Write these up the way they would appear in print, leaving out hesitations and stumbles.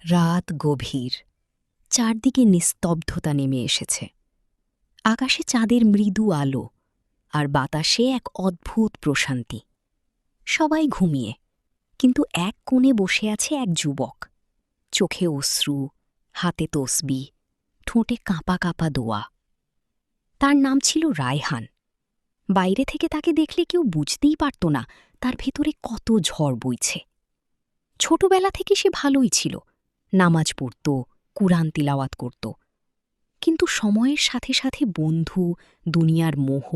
রাত গভীর, চারদিকে নিস্তব্ধতা নেমে এসেছে। আকাশে চাঁদের মৃদু আলো, আর বাতাসে এক অদ্ভুত প্রশান্তি। সবাই ঘুমিয়ে, কিন্তু এক কোণে বসে আছে এক যুবক। চোখে অশ্রু, হাতে তসবি, ঠোঁটে কাঁপা কাঁপা দোয়া। তার নাম ছিল রায়হান। বাইরে থেকে তাকে দেখলে কেউ বুঝতেই পারত না তার ভেতরে কত ঝড় বইছে। ছোটবেলা থেকে সে ভালোই ছিল, নামাজ পড়ত, কুরআন তিলাওয়াত করত। কিন্তু সময়ের সাথে সাথে বন্ধু, দুনিয়ার মোহ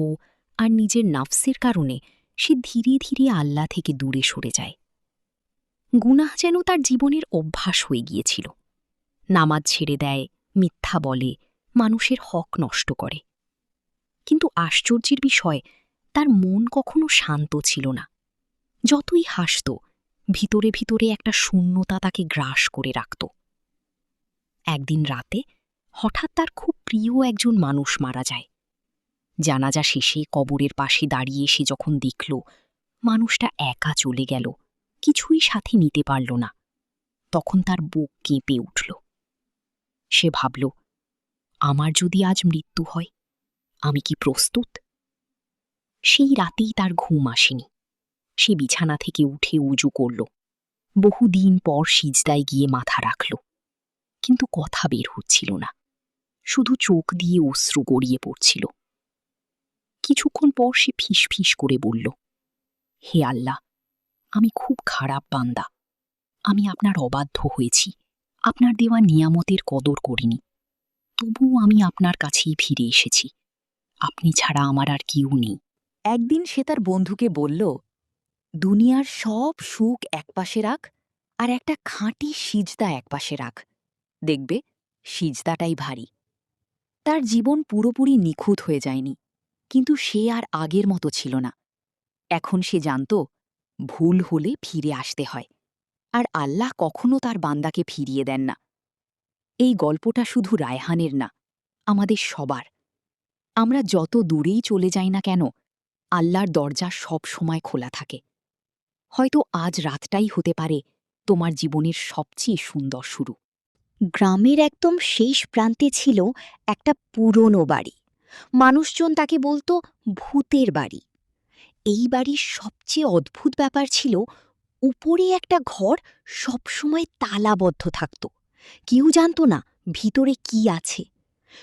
আর নিজের নাফসের কারণে সে ধীরে ধীরে আল্লাহ থেকে দূরে সরে যায়। গুনাহ যেন তার জীবনের অভ্যাস হয়ে গিয়েছিল। নামাজ ছেড়ে দেয়, মিথ্যা বলে, মানুষের হক নষ্ট করে। কিন্তু আশ্চর্যের বিষয়, তার মন কখনো শান্ত ছিল না। যতই হাসত, ভিতরে ভিতরে একটা শূন্যতা তাকে গ্রাস করে রাখত। একদিন রাতে হঠাৎ তার খুব প্রিয় একজন মানুষ মারা যায়। জানাজা শেষে কবরের পাশে দাঁড়িয়ে সে যখন দেখল মানুষটা একা চলে গেল, কিছুই সাথে নিতে পারল না, তখন তার বুক কেঁপে উঠল। সে ভাবল, আমার যদি আজ মৃত্যু হয়, আমি কি প্রস্তুত? সেই রাতেই তার ঘুম আসেনি। সে বিছানা থেকে উঠে উজু করল। বহুদিন পর সিজদায় গিয়ে মাথা রাখল, কিন্তু কথা বের হচ্ছিল না। শুধু চোখ দিয়ে অশ্রু গড়িয়ে পড়ছিল। কিছুক্ষণ পর সে ফিস ফিস করে বলল, হে আল্লাহ, আমি খুব খারাপ বান্দা। আমি আপনার অবাধ্য হয়েছি, আপনার দেওয়া নিয়ামতের কদর করিনি। তবুও আমি আপনার কাছেই ফিরে এসেছি। আপনি ছাড়া আমার আর কেউ নেই। একদিন সে তার বন্ধুকে বলল, দুনিয়ার সব সুখ একপাশে রাখ, আর একটা খাঁটি সিজদা একপাশে রাখ। দেখবে সিজদাটাই ভারী। তার জীবন পুরোপুরি নিখুঁত হয়ে যায়নি, কিন্তু সে আর আগের মতো ছিল না। এখন সে জানত, ভুল হলে ফিরে আসতে হয়, আর আল্লাহ কখনো তার বান্দাকে ফিরিয়ে দেন না। এই গল্পটা শুধু রায়হানের না, আমাদের সবার। আমরা যত দূরেই চলে যাই না কেন, আল্লাহর দরজা সব সময় খোলা থাকে। হয়তো আজ রাতটাই হতে পারে তোমার জীবনের সবচেয়ে সুন্দর শুরু। গ্রামের একদম শেষ প্রান্তে ছিল একটা পুরনো বাড়ি। মানুষজন তাকে বলতো ভূতের বাড়ি। এই বাড়ির সবচেয়ে অদ্ভুত ব্যাপার ছিল, উপরে একটা ঘর সবসময় তালাবদ্ধ থাকত। কেউ জানত না ভিতরে কি আছে।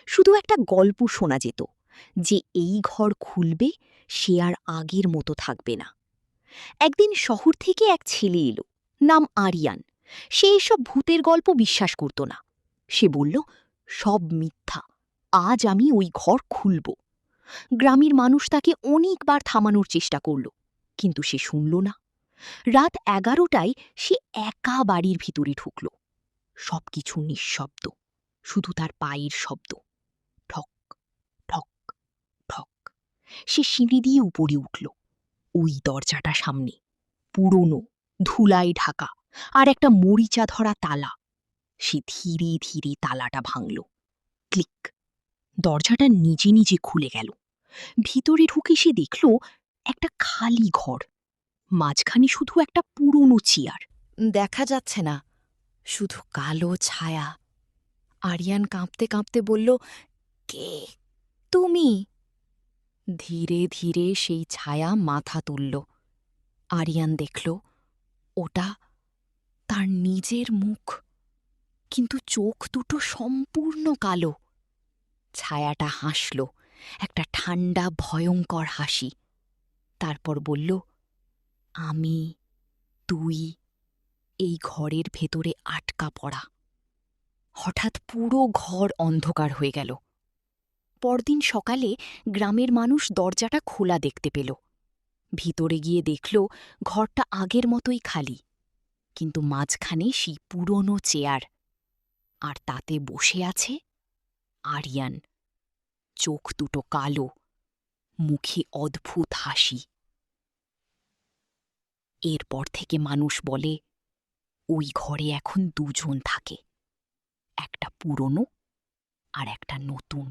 শুধু একটা গল্প শোনা যেত যে এই ঘর খুলবে, সে আর আগের মতো থাকবে না। একদিন শহর থেকে এক ছেলে এলো, নাম আরিয়ান। সে এসব ভূতের গল্প বিশ্বাস করত না। সে বলল, সব মিথ্যা, আজ আমি ওই ঘর খুলব। গ্রামের মানুষ তাকে অনেকবার থামানোর চেষ্টা করল, কিন্তু সে শুনল না। রাত 11টায় সে একা বাড়ির ভিতরে ঢুকল। সবকিছু নিঃশব্দ, শুধু তার পায়ের শব্দ, ঠক ঠক ঠক। সে সিঁড়ি দিয়ে উপরে উঠল। ওই দরজাটা সামনে, পুরনো, ধুলায় ঢাকা, আর একটা মরিচা ধরা তালা। সে ধীরে ধীরে তালাটা ভাঙল। ক্লিক! দরজাটা নিজে নিজে খুলে গেল। ভিতরে ঢুকে সে দেখল একটা খালি ঘর, মাঝখানে শুধু একটা পুরনো চেয়ার। দেখা যাচ্ছে না, শুধু কালো ছায়া। আরিয়ান কাঁপতে কাঁপতে বলল, কে তুমি? ধীরে ধীরে সেই ছায়া মাথা তুলল। আরিয়ান দেখল, ওটা তার নিজের মুখ, কিন্তু চোখ দুটো সম্পূর্ণ কালো। ছায়াটা হাসল, একটা ঠান্ডা ভয়ঙ্কর হাসি। তারপর বলল, আমি, তুই, এই ঘরের ভেতরে আটকা পড়া। হঠাৎ পুরো ঘর অন্ধকার হয়ে গেল। পরদিন সকালে গ্রামের মানুষ দরজাটা খোলা দেখতে পেল। ভিতরে গিয়ে দেখল ঘরটা আগের মতোই খালি, কিন্তু মাঝখানে সেই পুরনো চেয়ার, আর তাতে বসে আছে আরিয়ান। চোখ দুটো কালো, মুখে অদ্ভুত হাসি। এরপর থেকে মানুষ বলে, ওই ঘরে এখন দুজন থাকে, একটা পুরনো আর একটা নতুন।